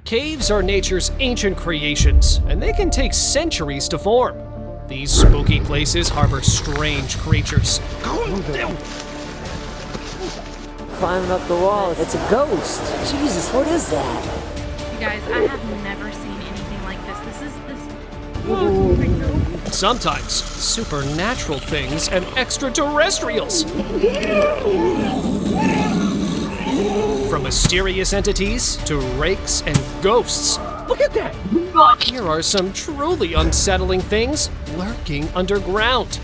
Caves are nature's ancient creations, and they can take centuries to form. These spooky places harbor strange creatures. Climbing up the wall, it's a ghost. Jesus, what is that? You guys, I have never seen anything like this. This. Sometimes supernatural things and extraterrestrials. From mysterious entities to rakes and ghosts. Look at that! Here are some truly unsettling things lurking underground.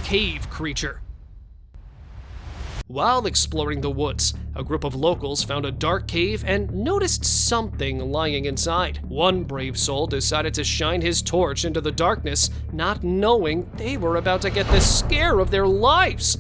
Cave creature. While exploring the woods, a group of locals found a dark cave and noticed something lying inside. One brave soul decided to shine his torch into the darkness, not knowing they were about to get the scare of their lives.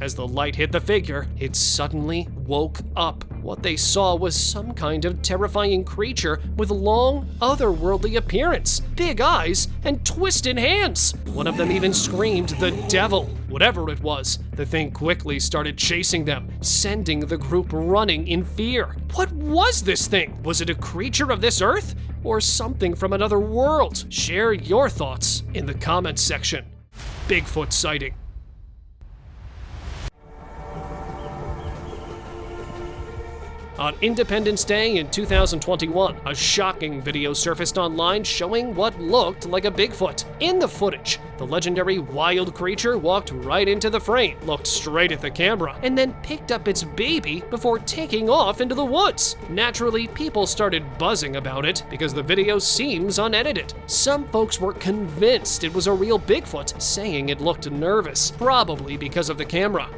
As the light hit the figure, it suddenly woke up. What they saw was some kind of terrifying creature with long, otherworldly appearance, big eyes, and twisted hands. One of them even screamed, "The devil!" Whatever it was, the thing quickly started chasing them, sending the group running in fear. What was this thing? Was it a creature of this earth? Or something from another world? Share your thoughts in the comments section. Bigfoot sighting. On Independence Day in 2021, a shocking video surfaced online showing what looked like a Bigfoot. In the footage, the legendary wild creature walked right into the frame, looked straight at the camera, and then picked up its baby before taking off into the woods. Naturally, people started buzzing about it because the video seems unedited. Some folks were convinced it was a real Bigfoot, saying it looked nervous, probably because of the camera.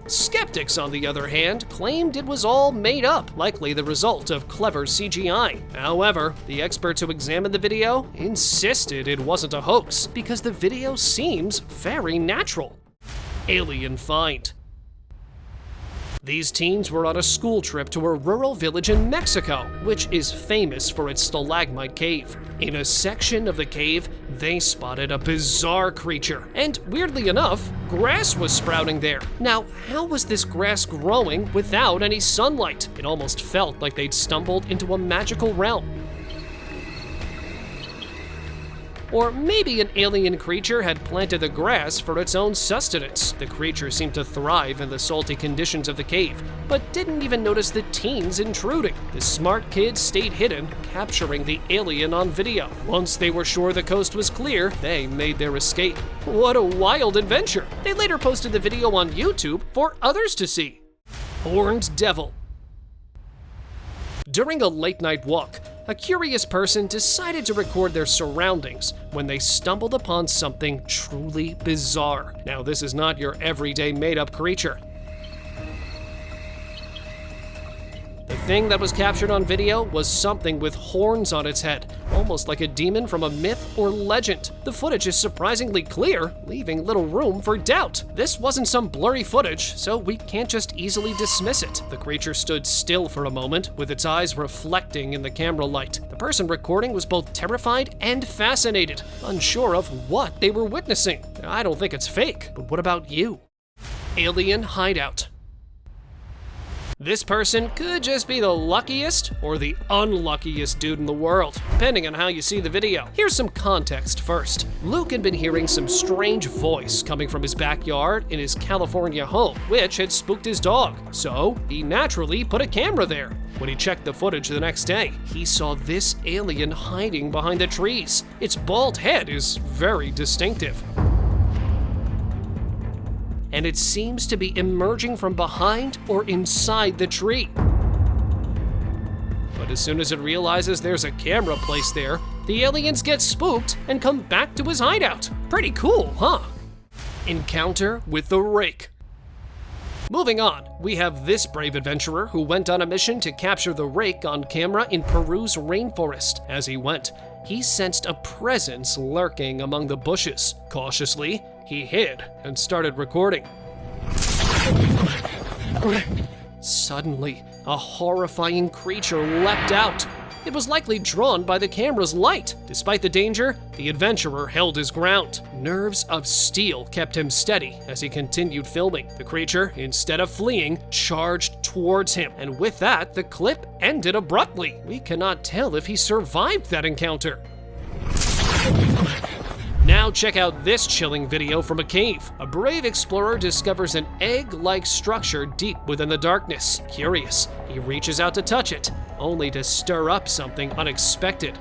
Skeptics, on the other hand, claimed it was all made up, likely the result of clever CGI. However, the experts who examined the video insisted it wasn't a hoax because the video seems very natural. Alien find. These teens were on a school trip to a rural village in Mexico, which is famous for its stalagmite cave. In a section of the cave, they spotted a bizarre creature, and weirdly enough, grass was sprouting there. Now, how was this grass growing without any sunlight? It almost felt like they'd stumbled into a magical realm. Or maybe an alien creature had planted the grass for its own sustenance. The creature seemed to thrive in the salty conditions of the cave, but didn't even notice the teens intruding. The smart kids stayed hidden, capturing the alien on video. Once they were sure the coast was clear, they made their escape. What a wild adventure! They later posted the video on YouTube for others to see. Horned devil. During a late-night walk, a curious person decided to record their surroundings when they stumbled upon something truly bizarre. Now, this is not your everyday made-up creature. The thing that was captured on video was something with horns on its head, almost like a demon from a myth or legend. The footage is surprisingly clear, leaving little room for doubt. This wasn't some blurry footage, so we can't just easily dismiss it. The creature stood still for a moment, with its eyes reflecting in the camera light. The person recording was both terrified and fascinated, unsure of what they were witnessing. I don't think it's fake, but what about you? Alien hideout. This person could just be the luckiest or the unluckiest dude in the world, depending on how you see the video. Here's some context first. Luke had been hearing some strange voice coming from his backyard in his California home, which had spooked his dog. So he naturally put a camera there. When he checked the footage the next day, he saw this alien hiding behind the trees. Its bald head is very distinctive, and it seems to be emerging from behind or inside the tree. But as soon as it realizes there's a camera placed there, the aliens get spooked and come back to his hideout. Pretty cool, huh? Encounter with the rake. Moving on, we have this brave adventurer who went on a mission to capture the rake on camera in Peru's rainforest. As he went, he sensed a presence lurking among the bushes. Cautiously, he hid and started recording. Suddenly, a horrifying creature leapt out. It was likely drawn by the camera's light. Despite the danger, the adventurer held his ground. Nerves of steel kept him steady as he continued filming. The creature, instead of fleeing, charged towards him, and with that, the clip ended abruptly. We cannot tell if he survived that encounter. Now check out this chilling video from a cave. A brave explorer discovers an egg-like structure deep within the darkness. Curious, he reaches out to touch it, only to stir up something unexpected.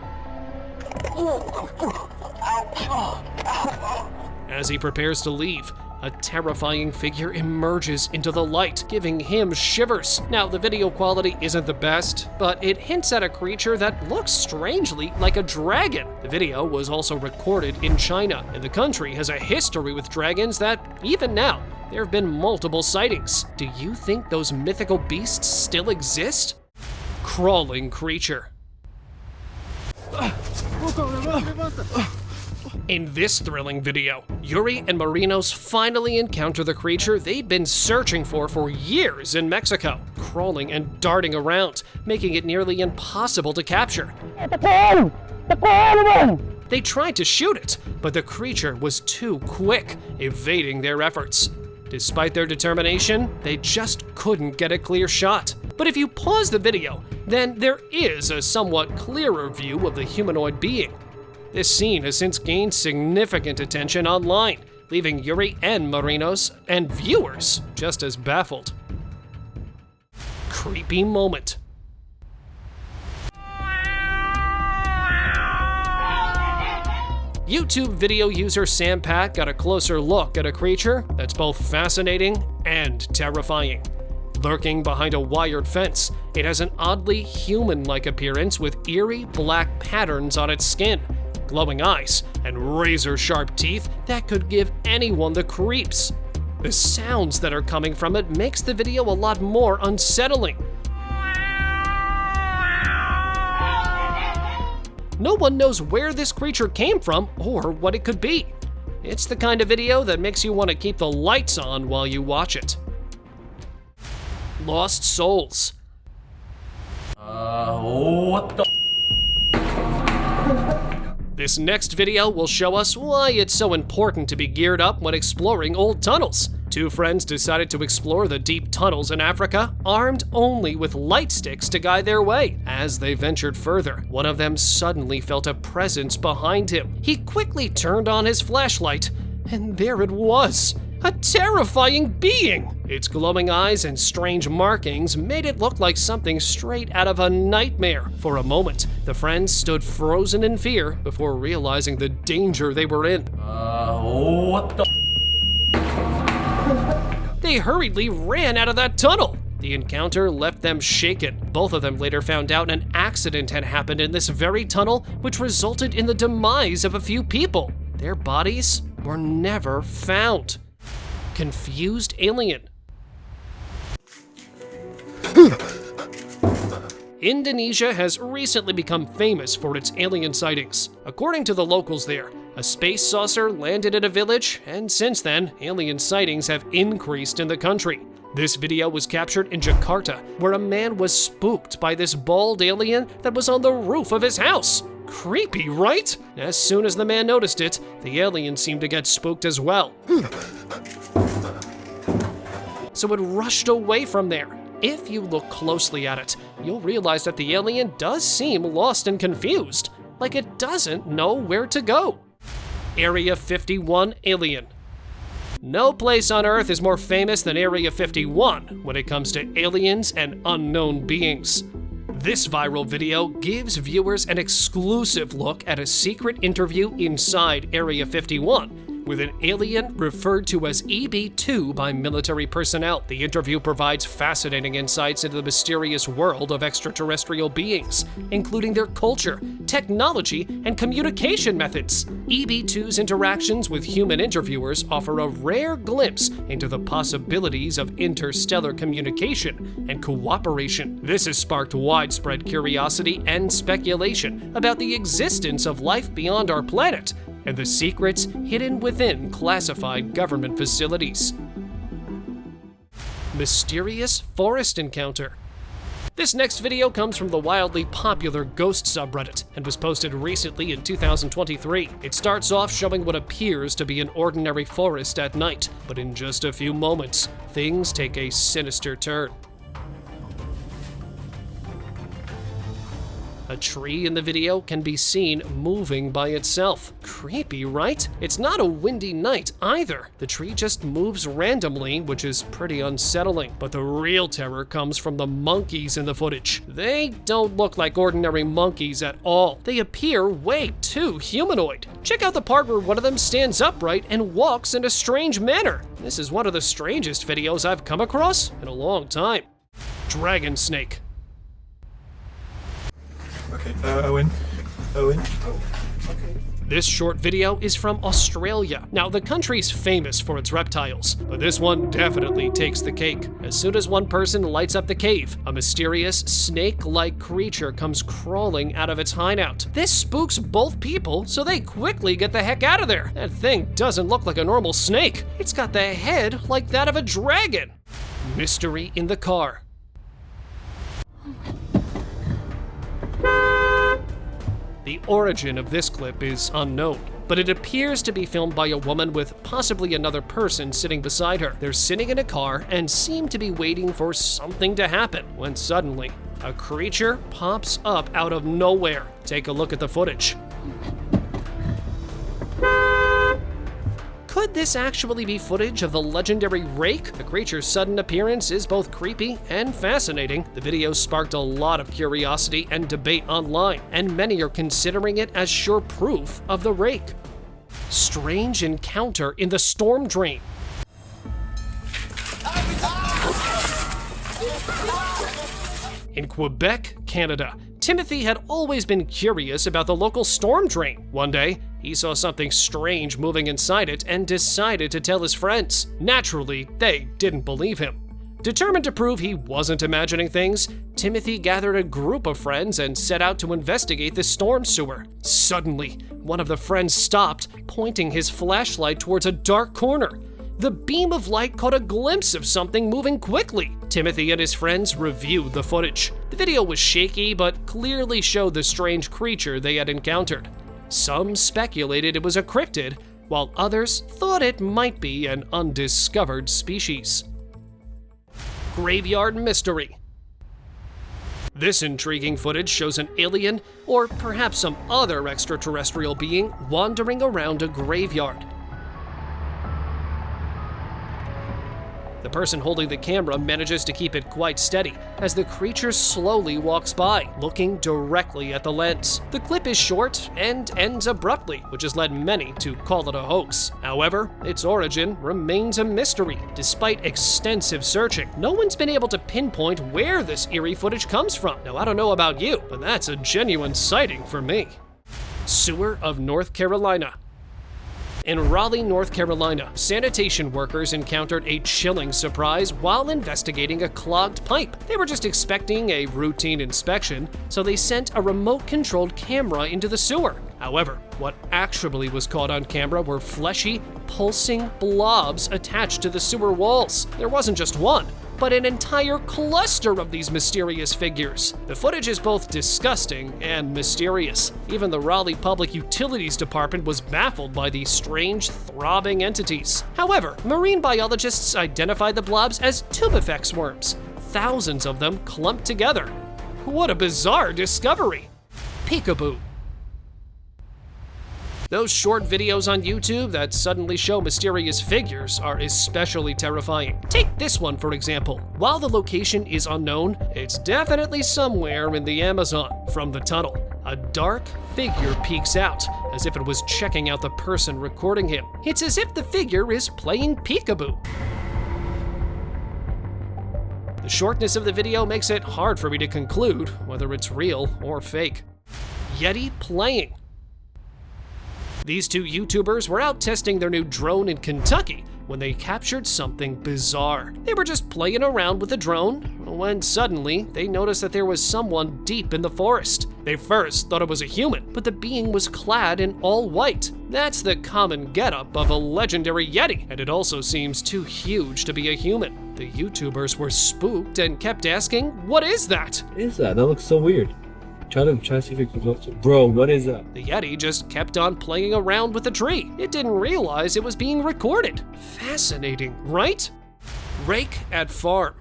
As he prepares to leave, a terrifying figure emerges into the light, giving him shivers. Now, the video quality isn't the best, but it hints at a creature that looks strangely like a dragon. The video was also recorded in China, and the country has a history with dragons that, even now, there have been multiple sightings. Do you think those mythical beasts still exist? Crawling creature. In this thrilling video, Yuri and Marinos finally encounter the creature they'd been searching for years in Mexico, crawling and darting around, making it nearly impossible to capture. They tried to shoot it, but the creature was too quick, evading their efforts. Despite their determination, they just couldn't get a clear shot. But if you pause the video, then there is a somewhat clearer view of the humanoid being. This scene has since gained significant attention online, leaving Yuri and Marinos and viewers just as baffled. Creepy moment. YouTube video user Sampat got a closer look at a creature that's both fascinating and terrifying. Lurking behind a wired fence, it has an oddly human-like appearance with eerie black patterns on its skin, glowing eyes, and razor-sharp teeth that could give anyone the creeps. The sounds that are coming from it makes the video a lot more unsettling. No one knows where this creature came from or what it could be. It's the kind of video that makes you want to keep the lights on while you watch it. Lost souls. What the? This next video will show us why it's so important to be geared up when exploring old tunnels. Two friends decided to explore the deep tunnels in Africa, armed only with light sticks to guide their way. As they ventured further, one of them suddenly felt a presence behind him. He quickly turned on his flashlight, and there it was. A terrifying being! Its glowing eyes and strange markings made it look like something straight out of a nightmare. For a moment, the friends stood frozen in fear before realizing the danger they were in. What the? They hurriedly ran out of that tunnel. The encounter left them shaken. Both of them later found out an accident had happened in this very tunnel, which resulted in the demise of a few people. Their bodies were never found. Confused alien. Indonesia has recently become famous for its alien sightings. According to the locals there, a space saucer landed at a village, and since then, alien sightings have increased in the country. This video was captured in Jakarta, where a man was spooked by this bald alien that was on the roof of his house. Creepy, right? As soon as the man noticed it, the alien seemed to get spooked as well. So it rushed away from there. If you look closely at it, you'll realize that the alien does seem lost and confused, like it doesn't know where to go. Area 51 alien. No place on Earth is more famous than Area 51 when it comes to aliens and unknown beings. This viral video gives viewers an exclusive look at a secret interview inside Area 51 with an alien referred to as EB2 by military personnel. The interview provides fascinating insights into the mysterious world of extraterrestrial beings, including their culture, technology, and communication methods. EB2's interactions with human interviewers offer a rare glimpse into the possibilities of interstellar communication and cooperation. This has sparked widespread curiosity and speculation about the existence of life beyond our planet and the secrets hidden within classified government facilities. Mysterious forest encounter. This next video comes from the wildly popular Ghost subreddit and was posted recently in 2023. It starts off showing what appears to be an ordinary forest at night, but in just a few moments, things take a sinister turn. A tree in the video can be seen moving by itself. Creepy, right? It's not a windy night either. The tree just moves randomly, which is pretty unsettling. But the real terror comes from the monkeys in the footage. They don't look like ordinary monkeys at all. They appear way too humanoid. Check out the part where one of them stands upright and walks in a strange manner. This is one of the strangest videos I've come across in a long time. Dragon snake. Okay, Owen. Oh, okay. This short video is from Australia. Now, the country's famous for its reptiles, but this one definitely takes the cake. As soon as one person lights up the cave, a mysterious snake-like creature comes crawling out of its hideout. This spooks both people, so they quickly get the heck out of there. That thing doesn't look like a normal snake. It's got the head like that of a dragon. Mystery in the car. The origin of this clip is unknown, but it appears to be filmed by a woman with possibly another person sitting beside her. They're sitting in a car and seem to be waiting for something to happen, when suddenly, a creature pops up out of nowhere. Take a look at the footage. Could this actually be footage of the legendary Rake? The creature's sudden appearance is both creepy and fascinating. The video sparked a lot of curiosity and debate online, and many are considering it as sure proof of the Rake. Strange encounter in the storm drain. In Quebec, Canada, Timothy had always been curious about the local storm drain. One day, he saw something strange moving inside it and decided to tell his friends. Naturally, they didn't believe him. Determined to prove he wasn't imagining things, Timothy gathered a group of friends and set out to investigate the storm sewer. Suddenly, one of the friends stopped, pointing his flashlight towards a dark corner. The beam of light caught a glimpse of something moving quickly. Timothy and his friends reviewed the footage. The video was shaky, but clearly showed the strange creature they had encountered. Some speculated it was a cryptid, while others thought it might be an undiscovered species. Graveyard mystery. This intriguing footage shows an alien, or perhaps some other extraterrestrial being, wandering around a graveyard. The person holding the camera manages to keep it quite steady as the creature slowly walks by, looking directly at the lens. The clip is short and ends abruptly, which has led many to call it a hoax. However, its origin remains a mystery. Despite extensive searching, no one's been able to pinpoint where this eerie footage comes from. Now, I don't know about you, but that's a genuine sighting for me. Sewer of North Carolina. In Raleigh, North Carolina, sanitation workers encountered a chilling surprise while investigating a clogged pipe. They were just expecting a routine inspection, so they sent a remote-controlled camera into the sewer. However, what actually was caught on camera were fleshy, pulsing blobs attached to the sewer walls. There wasn't just one, but an entire cluster of these mysterious figures. The footage is both disgusting and mysterious. Even the Raleigh Public Utilities Department was baffled by these strange, throbbing entities. However, marine biologists identified the blobs as tubifex worms, thousands of them clumped together. What a bizarre discovery! Peekaboo. Those short videos on YouTube that suddenly show mysterious figures are especially terrifying. Take this one, for example. While the location is unknown, it's definitely somewhere in the Amazon. From the tunnel, a dark figure peeks out, as if it was checking out the person recording him. It's as if the figure is playing Peekaboo. The shortness of the video makes it hard for me to conclude whether it's real or fake. Yeti Playing. These two YouTubers were out testing their new drone in Kentucky when they captured something bizarre. They were just playing around with the drone when suddenly they noticed that there was someone deep in the forest. They first thought it was a human, but the being was clad in all white. That's the common getup of a legendary Yeti, and it also seems too huge to be a human. The YouTubers were spooked and kept asking, "What is that?" What is that? That looks so weird. Try to see if it comes up to. Bro, what is that? The Yeti just kept on playing around with the tree. It didn't realize it was being recorded. Fascinating, right? Rake at Farm.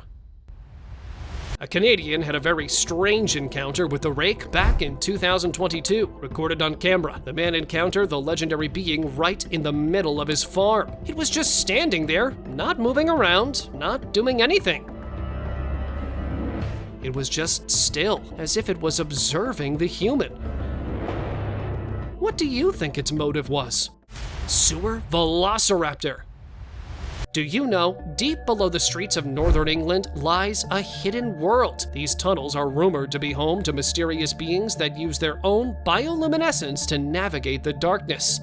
A Canadian had a very strange encounter with the rake back in 2022. Recorded on camera, the man encountered the legendary being right in the middle of his farm. It was just standing there, not moving around, not doing anything. It was just still, as if it was observing the human. What do you think its motive was? Sewer Velociraptor. Do you know, deep below the streets of northern England lies a hidden world? These tunnels are rumored to be home to mysterious beings that use their own bioluminescence to navigate the darkness.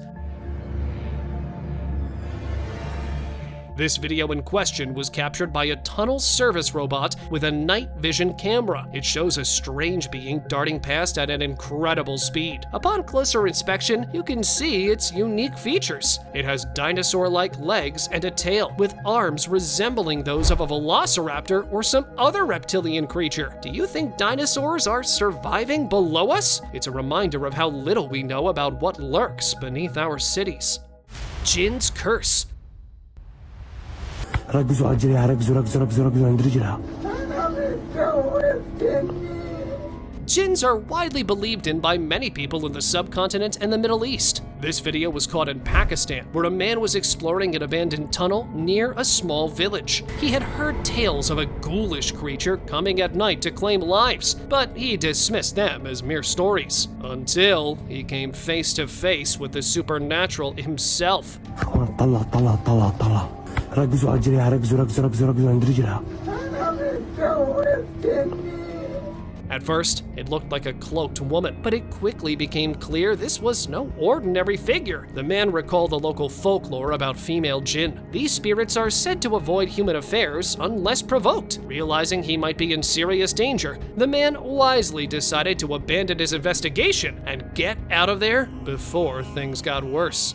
This video in question was captured by a tunnel service robot with a night vision camera. It shows a strange being darting past at an incredible speed. Upon closer inspection, you can see its unique features. It has dinosaur-like legs and a tail, with arms resembling those of a velociraptor or some other reptilian creature. Do you think dinosaurs are surviving below us? It's a reminder of how little we know about what lurks beneath our cities. Jins Curse. Jins are widely believed in by many people in the subcontinent and the Middle East. This video was caught in Pakistan, where a man was exploring an abandoned tunnel near a small village. He had heard tales of a ghoulish creature coming at night to claim lives, but he dismissed them as mere stories, until he came face to face with the supernatural himself. At first, it looked like a cloaked woman, but it quickly became clear this was no ordinary figure. The man recalled the local folklore about female jinn. These spirits are said to avoid human affairs unless provoked. Realizing he might be in serious danger, the man wisely decided to abandon his investigation and get out of there before things got worse.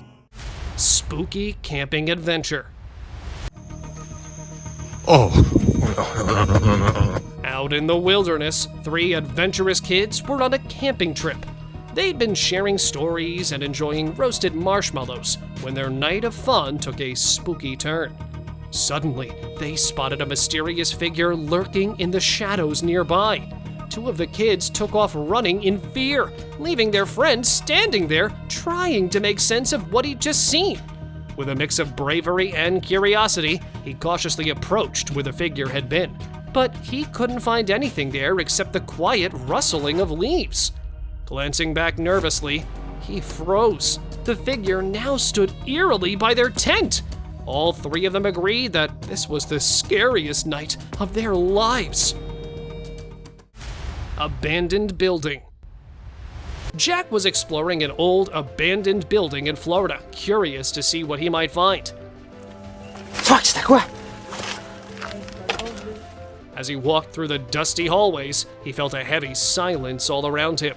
Spooky camping adventure. Out in the wilderness, 3 adventurous kids were on a camping trip. They'd been sharing stories and enjoying roasted marshmallows when their night of fun took a spooky turn. Suddenly, they spotted a mysterious figure lurking in the shadows nearby. 2 of the kids took off running in fear, leaving their friend standing there trying to make sense of what he'd just seen. With a mix of bravery and curiosity, he cautiously approached where the figure had been. But he couldn't find anything there except the quiet rustling of leaves. Glancing back nervously, he froze. The figure now stood eerily by their tent. All 3 of them agreed that this was the scariest night of their lives. Abandoned building. Jack was exploring an old, abandoned building in Florida, curious to see what he might find. As he walked through the dusty hallways, he felt a heavy silence all around him.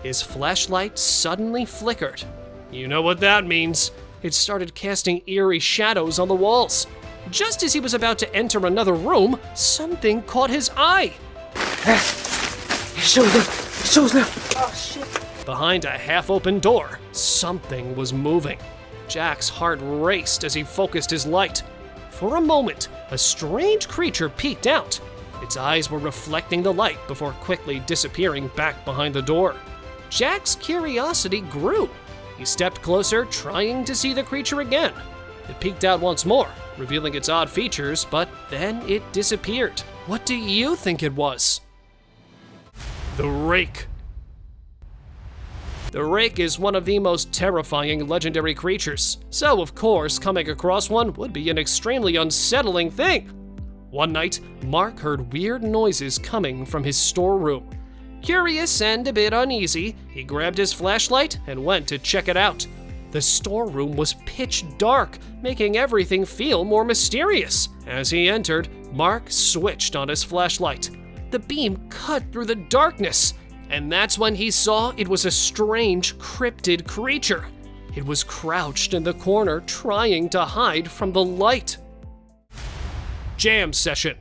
His flashlight suddenly flickered. You know what that means. It started casting eerie shadows on the walls. Just as he was about to enter another room, something caught his eye. Behind a half-open door, something was moving. Jack's heart raced as he focused his light. For a moment, a strange creature peeked out. Its eyes were reflecting the light before quickly disappearing back behind the door. Jack's curiosity grew. He stepped closer, trying to see the creature again. It peeked out once more, revealing its odd features, but then it disappeared. What do you think it was? The Rake. The Rake is one of the most terrifying legendary creatures, so of course coming across one would be an extremely unsettling thing. One night, Mark heard weird noises coming from his storeroom. Curious and a bit uneasy, he grabbed his flashlight and went to check it out. The storeroom was pitch dark, making everything feel more mysterious. As he entered, Mark switched on his flashlight. The beam cut through the darkness, and that's when he saw it was a strange cryptid creature. It was crouched in the corner, trying to hide from the light. Jam session.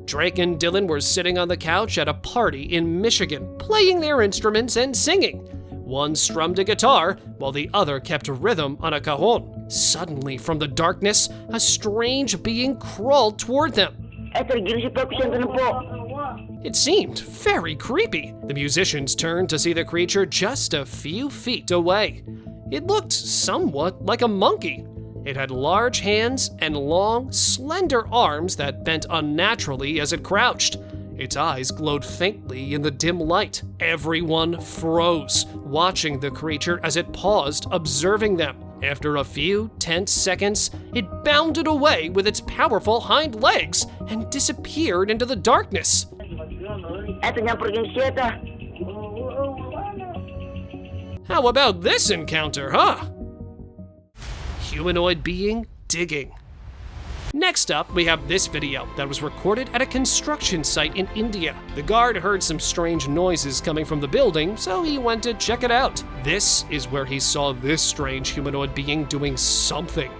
Drake and Dylan were sitting on the couch at a party in Michigan, playing their instruments and singing. One strummed a guitar, while the other kept rhythm on a cajon. Suddenly, from the darkness, a strange being crawled toward them. It seemed very creepy. The musicians turned to see the creature just a few feet away. It looked somewhat like a monkey. It had large hands and long, slender arms that bent unnaturally as it crouched. Its eyes glowed faintly in the dim light. Everyone froze, watching the creature as it paused, observing them. After a few tense seconds, it bounded away with its powerful hind legs and disappeared into the darkness. How about this encounter, huh? Humanoid being digging. Next up, we have this video that was recorded at a construction site in India. The guard heard some strange noises coming from the building, so he went to check it out. This is where he saw this strange humanoid being doing something.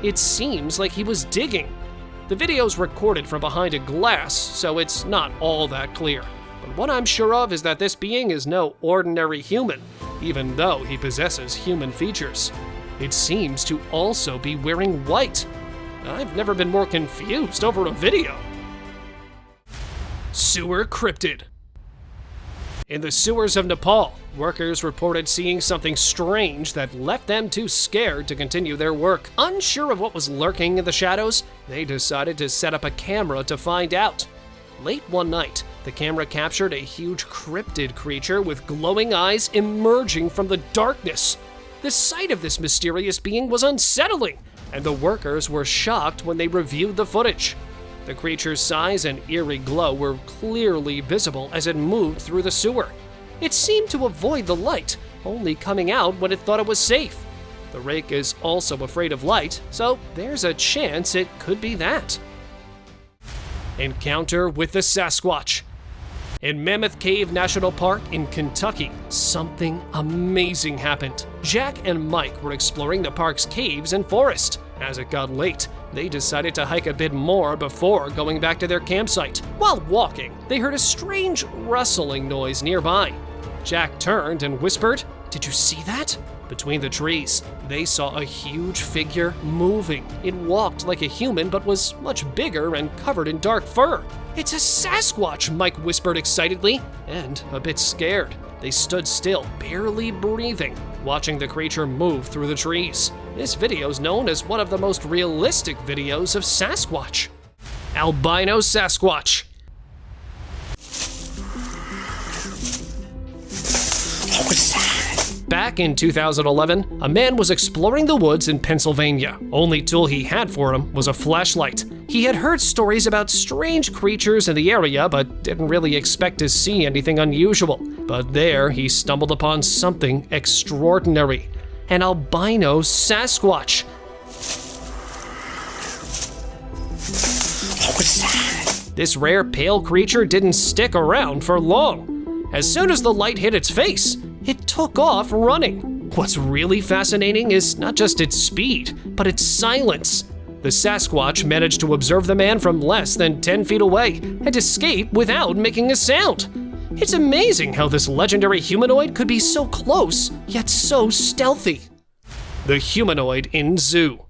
It seems like he was digging. The video's recorded from behind a glass, so it's not all that clear. But what I'm sure of is that this being is no ordinary human, even though he possesses human features. It seems to also be wearing white. I've never been more confused over a video. Sewer cryptid. In the sewers of Nepal, workers reported seeing something strange that left them too scared to continue their work. Unsure of what was lurking in the shadows, they decided to set up a camera to find out. Late one night, the camera captured a huge cryptid creature with glowing eyes emerging from the darkness. The sight of this mysterious being was unsettling, and the workers were shocked when they reviewed the footage. The creature's size and eerie glow were clearly visible as it moved through the sewer. It seemed to avoid the light, only coming out when it thought it was safe. The rake is also afraid of light, so there's a chance it could be that. Encounter with the Sasquatch. In Mammoth Cave National Park in Kentucky, something amazing happened. Jack and Mike were exploring the park's caves and forest. As it got late, they decided to hike a bit more before going back to their campsite. While walking, they heard a strange rustling noise nearby. Jack turned and whispered, "Did you see that?" Between the trees, they saw a huge figure moving. It walked like a human but was much bigger and covered in dark fur. "It's a Sasquatch," Mike whispered excitedly, and a bit scared. They stood still, barely breathing, watching the creature move through the trees. This video is known as one of the most realistic videos of Sasquatch. Albino Sasquatch. Back in 2011, a man was exploring the woods in Pennsylvania. Only tool he had for him was a flashlight. He had heard stories about strange creatures in the area, but didn't really expect to see anything unusual. But there, he stumbled upon something extraordinary: an albino Sasquatch. This rare pale creature didn't stick around for long. As soon as the light hit its face, it took off running. What's really fascinating is not just its speed, but its silence. The Sasquatch managed to observe the man from less than 10 feet away and escape without making a sound. It's amazing how this legendary humanoid could be so close, yet so stealthy. The humanoid in zoo.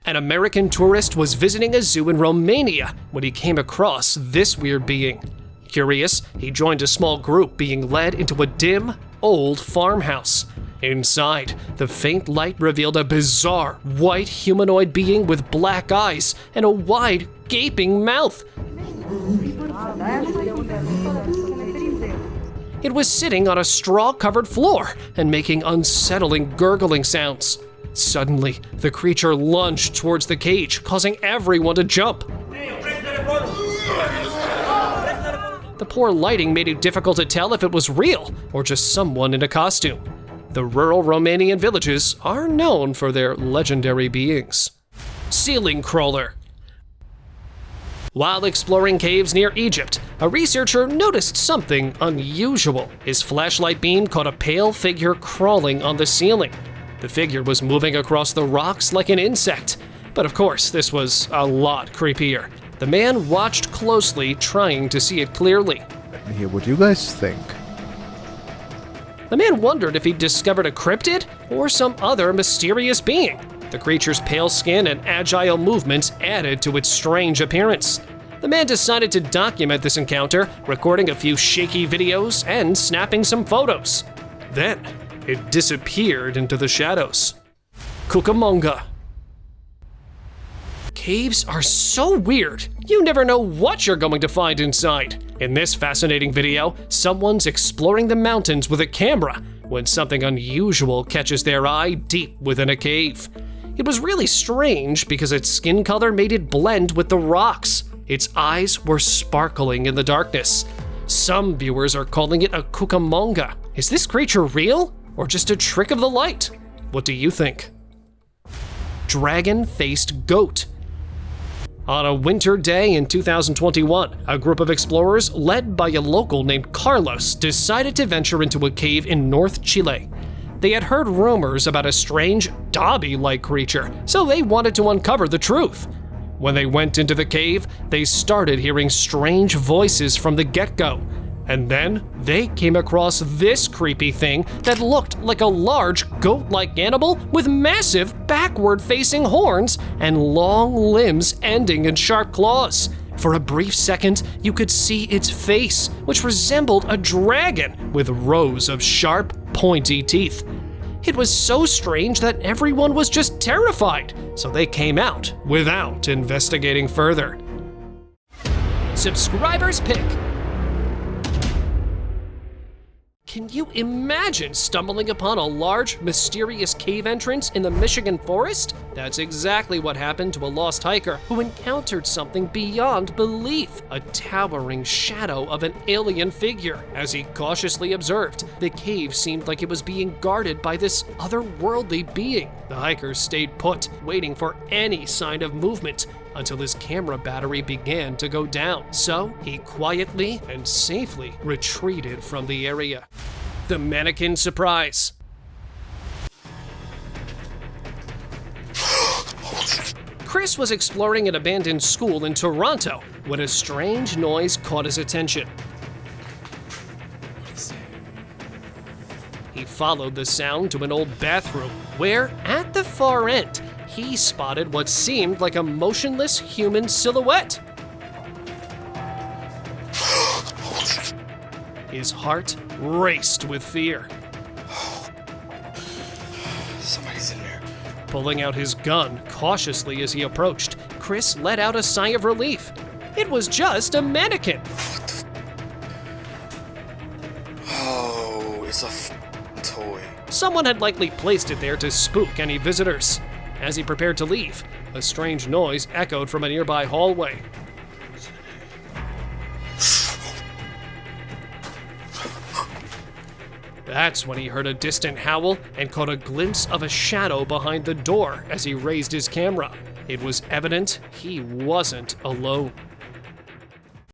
An American tourist was visiting a zoo in Romania when he came across this weird being. Curious, he joined a small group being led into a dim, old farmhouse. Inside, the faint light revealed a bizarre, white humanoid being with black eyes and a wide, gaping mouth. It was sitting on a straw-covered floor and making unsettling gurgling sounds. Suddenly, the creature lunged towards the cage, causing everyone to jump. The poor lighting made it difficult to tell if it was real or just someone in a costume. The rural Romanian villages are known for their legendary beings. Ceiling crawler. While exploring caves near Egypt, a researcher noticed something unusual. His flashlight beam caught a pale figure crawling on the ceiling. The figure was moving across the rocks like an insect. But of course, this was a lot creepier. The man watched closely, trying to see it clearly. Let me hear what you guys think. The man wondered if he'd discovered a cryptid or some other mysterious being. The creature's pale skin and agile movements added to its strange appearance. The man decided to document this encounter, recording a few shaky videos and snapping some photos. Then, it disappeared into the shadows. Cucamonga. Caves are so weird, you never know what you're going to find inside. In this fascinating video, someone's exploring the mountains with a camera when something unusual catches their eye deep within a cave. It was really strange because its skin color made it blend with the rocks. Its eyes were sparkling in the darkness. Some viewers are calling it a Cucamonga. Is this creature real or just a trick of the light? What do you think? Dragon-faced goat. On a winter day in 2021, a group of explorers led by a local named Carlos decided to venture into a cave in North Chile. They had heard rumors about a strange, Dobby-like creature, so they wanted to uncover the truth. When they went into the cave, they started hearing strange voices from the get-go. And then they came across this creepy thing that looked like a large goat-like animal with massive backward-facing horns and long limbs ending in sharp claws. For a brief second, you could see its face, which resembled a dragon with rows of sharp, pointy teeth. It was so strange that everyone was just terrified, so they came out without investigating further. Subscribers pick. Can you imagine stumbling upon a large, mysterious cave entrance in the Michigan forest? That's exactly what happened to a lost hiker who encountered something beyond belief, a towering shadow of an alien figure. As he cautiously observed, the cave seemed like it was being guarded by this otherworldly being. The hiker stayed put, waiting for any sign of movement, until his camera battery began to go down. So he quietly and safely retreated from the area. The Mannequin Surprise. Chris was exploring an abandoned school in Toronto when a strange noise caught his attention. He followed the sound to an old bathroom where, at the far end, he spotted what seemed like a motionless human silhouette. His heart raced with fear. Somebody's in there. Pulling out his gun cautiously as he approached, Chris let out a sigh of relief. It was just a mannequin. Oh, it's a toy. Someone had likely placed it there to spook any visitors. As he prepared to leave, a strange noise echoed from a nearby hallway. That's when he heard a distant howl and caught a glimpse of a shadow behind the door as he raised his camera. It was evident he wasn't alone.